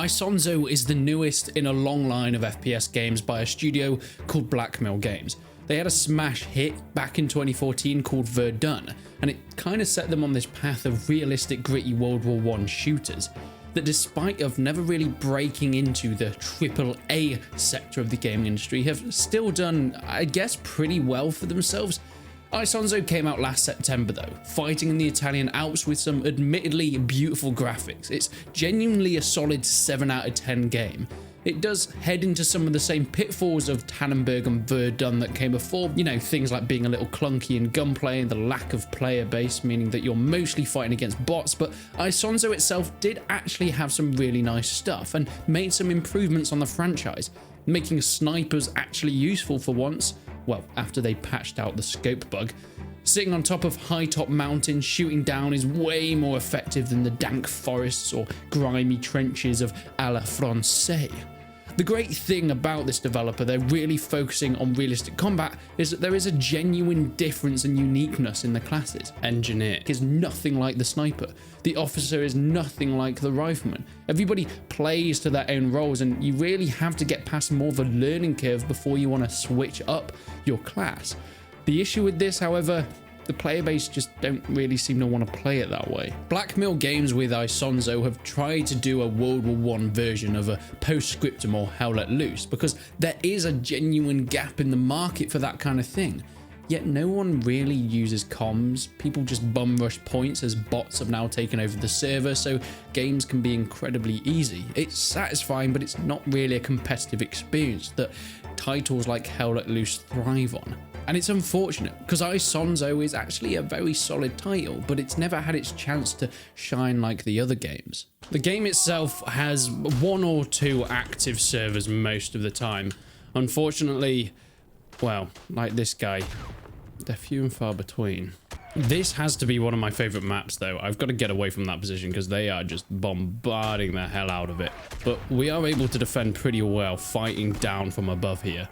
Isonzo is the newest in a long line of FPS games by a studio called Blackmill Games. They had a smash hit back in 2014 called Verdun, and it kind of set them on this path of realistic gritty World War I shooters that, despite of never really breaking into the AAA sector of the gaming industry, have still done, I guess, pretty well for themselves. Isonzo came out last September though, fighting in the Italian Alps with some admittedly beautiful graphics. It's genuinely a solid 7 out of 10 game. It does head into some of the same pitfalls of Tannenberg and Verdun that came before, you know, things like being a little clunky in gunplay and the lack of player base, meaning that you're mostly fighting against bots, but Isonzo itself did actually have some really nice stuff and made some improvements on the franchise, making snipers actually useful for once. Well, after they patched out the scope bug. Sitting on top of high top mountains, shooting down is way more effective than the dank forests or grimy trenches of à la Francais. The great thing about this developer, they're really focusing on realistic combat, is that there is a genuine difference and uniqueness in the classes. Engineer is nothing like the sniper. The officer is nothing like the rifleman. Everybody plays to their own roles, and you really have to get past more of a learning curve before you want to switch up your class. The issue with this, however, the player base just don't really seem to want to play it that way. Blackmill Games with Isonzo have tried to do a World War I version of a Postscriptum or Hell Let Loose because there is a genuine gap in the market for that kind of thing. Yet no one really uses comms. People just bum rush points as bots have now taken over the server, so games can be incredibly easy. It's satisfying, but it's not really a competitive experience that titles like Hell Let Loose thrive on. And it's unfortunate, because Isonzo is actually a very solid title, but it's never had its chance to shine like the other games. The game itself has 1 or 2 active servers most of the time. Unfortunately, well, like this guy, they're few and far between. This has to be one of my favorite maps though. I've got to get away from that position because they are just bombarding the hell out of it. But we are able to defend pretty well, fighting down from above here.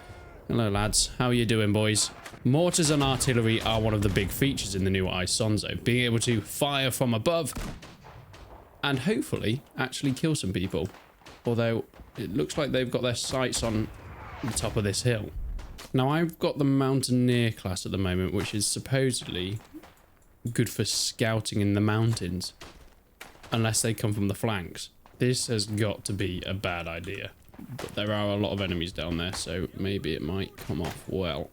Hello lads, how are you doing boys? Mortars and artillery are one of the big features in the new Isonzo, being able to fire from above and hopefully actually kill some people. Although it looks like they've got their sights on the top of this hill. Now I've got the Mountaineer class at the moment, which is supposedly good for scouting in the mountains, unless they come from the flanks. This has got to be a bad idea. But there are a lot of enemies down there, so maybe it might come off well.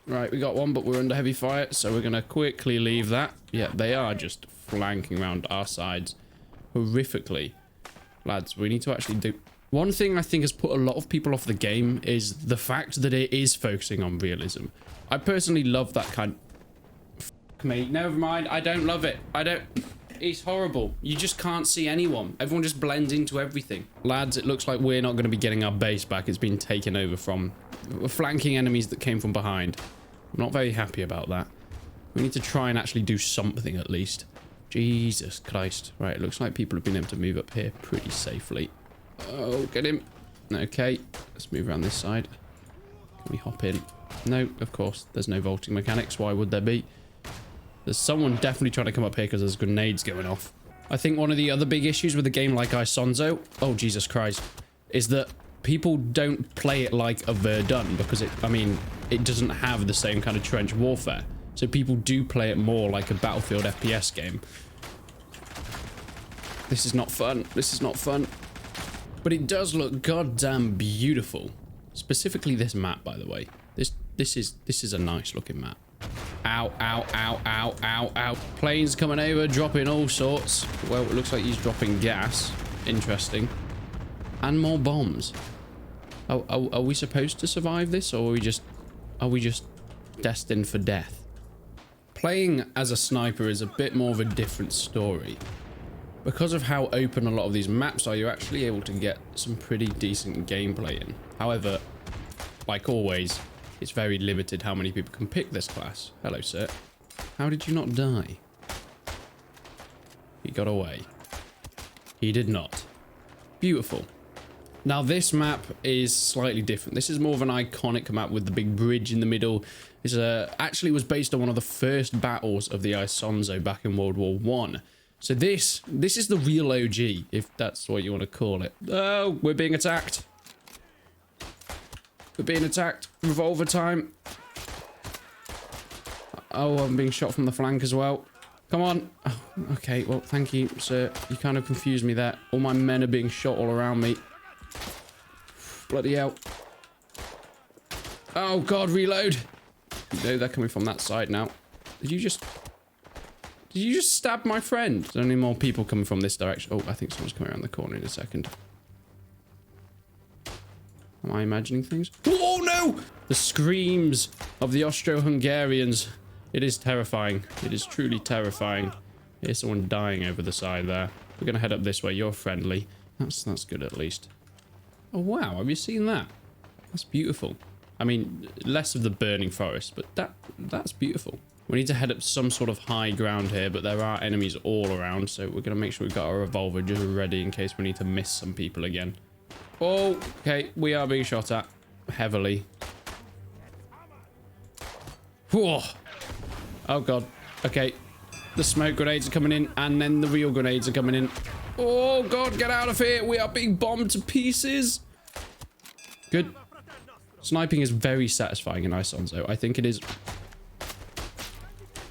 Right, we got one, but we're under heavy fire, so we're going to quickly leave that. Yeah, they are just flanking around our sides horrifically. Lads, we need to actually do... One thing I think has put a lot of people off the game is the fact that it is focusing on realism. I personally love that kind... Fuck me, never mind, I don't love it. It's horrible. You just can't see anyone. Everyone just blends into everything. Lads, it looks like we're not going to be getting our base back. It's been taken over from flanking enemies that came from behind. I'm not very happy about that. We need to try and actually do something at least. Jesus Christ. Right, it looks like people have been able to move up here pretty safely. Oh, get him. Okay, let's move around this side. Can we hop in? No, of course. There's no vaulting mechanics. Why would there be? There's someone definitely trying to come up here because there's grenades going off. I think one of the other big issues with a game like Isonzo, oh Jesus Christ, is that people don't play it like a Verdun because it doesn't have the same kind of trench warfare. So people do play it more like a Battlefield FPS game. This is not fun. This is not fun. But it does look goddamn beautiful. Specifically this map, by the way. This is a nice looking map. Ow, ow, ow, ow, ow, ow. Planes coming over, dropping all sorts. Well, it looks like he's dropping gas. Interesting. And more bombs. Are we supposed to survive this, or are we just destined for death? Playing as a sniper is a bit more of a different story. Because of how open a lot of these maps are, you're actually able to get some pretty decent gameplay in. However, like always, it's very limited how many people can pick this class. Hello, sir. How did you not die? He got away. He did not. Beautiful. Now, this map is slightly different. This is more of an iconic map with the big bridge in the middle. It's actually was based on one of the first battles of the Isonzo back in World War I. So this is the real OG, if that's what you want to call it. Oh, we're being attacked. We're being attacked. Revolver time. Oh, I'm being shot from the flank as well. Come on. Oh, okay, well, thank you, sir. You kind of confused me there. All my men are being shot all around me. Bloody hell. Oh, God, reload. No, they're coming from that side now. Did you just stab my friend? There's only more people coming from this direction. Oh, I think someone's coming around the corner in a second. Am I imagining things? Oh, no! The screams of the Austro-Hungarians. It is terrifying. It is truly terrifying. Here's someone dying over the side there. We're going to head up this way. You're friendly. That's good at least. Oh, wow. Have you seen that? That's beautiful. I mean, less of the burning forest, but that's beautiful. We need to head up some sort of high ground here, but there are enemies all around, so we're going to make sure we've got our revolver just ready in case we need to miss some people again. Oh, okay. We are being shot at heavily. Whoa. Oh, God. Okay. The smoke grenades are coming in, and then the real grenades are coming in. Oh, God. Get out of here. We are being bombed to pieces. Good. Sniping is very satisfying in Isonzo. I think it is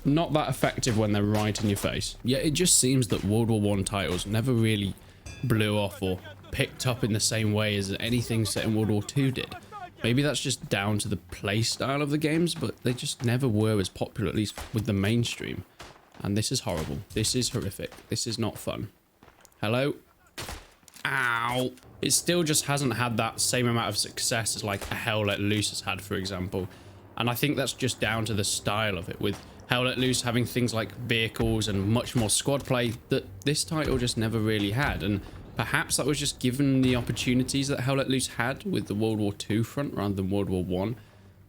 not that effective when they're right in your face. Yeah, it just seems that World War I titles never really blew off or picked up in the same way as anything set in World War II did. Maybe that's just down to the play style of the games, but they just never were as popular, at least with the mainstream. And this is horrible. This is horrific. This is not fun. Hello? Ow! It still just hasn't had that same amount of success as like a Hell Let Loose has had, for example. And I think that's just down to the style of it, with Hell Let Loose having things like vehicles and much more squad play that this title just never really had. And perhaps that was just given the opportunities that Hell Let Loose had with the World War II front rather than World War I.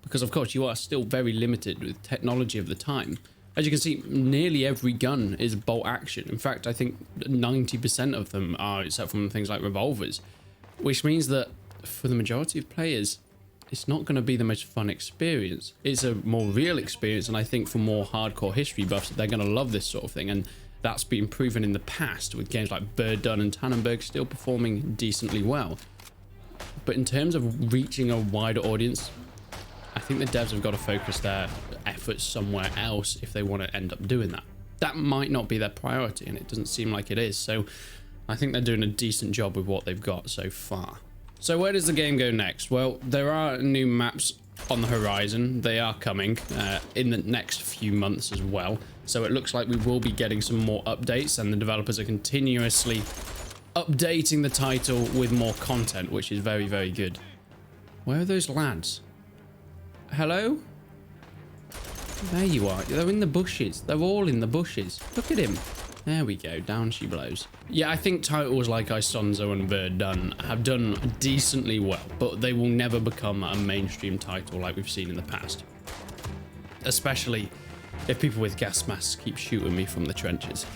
Because of course you are still very limited with technology of the time. As you can see, nearly every gun is bolt action. In fact, I think 90% of them are, except from things like revolvers. Which means that for the majority of players, it's not going to be the most fun experience. It's a more real experience, and I think for more hardcore history buffs, they're going to love this sort of thing. And that's been proven in the past with games like Verdun and Tannenberg still performing decently well. But in terms of reaching a wider audience, I think the devs have got to focus their efforts somewhere else if they want to end up doing that. That might not be their priority, and it doesn't seem like it is. So I think they're doing a decent job with what they've got so far. So where does the game go next? Well, there are new maps on the horizon. They are coming in the next few months as well. So it looks like we will be getting some more updates, and the developers are continuously updating the title with more content, which is very, very good. Where are those lads? Hello? There you are. They're in the bushes. They're all in the bushes. Look at him. There we go. Down she blows. Yeah, I think titles like Isonzo and Verdun have done decently well, but they will never become a mainstream title like we've seen in the past. Especially if people with gas masks keep shooting me from the trenches.